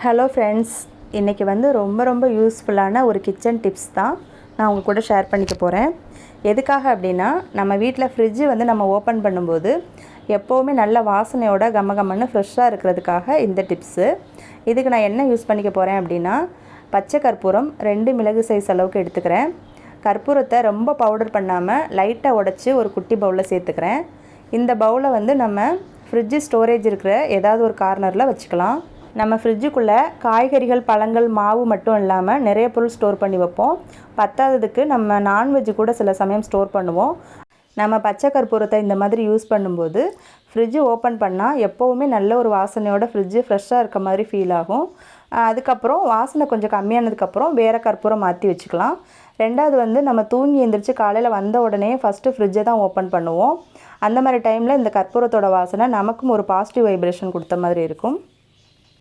Hello friends, இன்றைக்கி ரொம்ப யூஸ்ஃபுல்லான ஒரு கிச்சன் டிப்ஸ் தான் நான் உங்கள் கூட ஷேர் பண்ணிக்க போகிறேன். எதுக்காக அப்படின்னா, நம்ம வீட்டில் ஃப்ரிட்ஜு நம்ம ஓப்பன் பண்ணும்போது எப்போவுமே நல்ல வாசனையோட கமகமன்னு ஃப்ரெஷ்ஷாக இருக்கிறதுக்காக இந்த டிப்ஸு. இதுக்கு நான் என்ன யூஸ் பண்ணிக்க போகிறேன் அப்படின்னா, பச்சை கற்பூரம் 2 மிளகு சைஸ் அளவுக்கு எடுத்துக்கிறேன். கற்பூரத்தை ரொம்ப பவுடர் பண்ணாமல் லைட்டாக உடச்சி ஒரு குட்டி பவுலில் சேர்த்துக்கிறேன். இந்த பவுலை நம்ம ஃப்ரிட்ஜு ஸ்டோரேஜ் இருக்கிற ஏதாவது ஒரு கார்னரில் வச்சுக்கலாம். நம்ம ஃப்ரிட்ஜுக்குள்ளே காய்கறிகள், பழங்கள், மாவு மட்டும் இல்லாமல் நிறைய பொருள் ஸ்டோர் பண்ணி வைப்போம். பத்தாததுக்கு நம்ம நான்வெஜ்ஜு கூட சில சமயம் ஸ்டோர் பண்ணுவோம். நம்ம பச்சை கற்பூரத்தை இந்த மாதிரி யூஸ் பண்ணும்போது ஃப்ரிட்ஜு ஓப்பன் பண்ணால் எப்போவுமே நல்ல ஒரு வாசனையோட ஃப்ரிட்ஜு ஃப்ரெஷ்ஷாக இருக்க மாதிரி ஃபீல் ஆகும். அதுக்கப்புறம் வாசனை கொஞ்சம் கம்மியானதுக்கப்புறம் வேறு கற்பூரம் மாற்றி வச்சுக்கலாம். ரெண்டாவது நம்ம தூங்கி எழுந்திரிச்சு காலையில் வந்த உடனே ஃபஸ்ட்டு ஃப்ரிட்ஜை தான் ஓப்பன் பண்ணுவோம். அந்த மாதிரி டைமில் இந்த கற்பூரத்தோட வாசனை நமக்கும் ஒரு பாசிட்டிவ் வைப்ரேஷன் கொடுத்த மாதிரி இருக்கும்.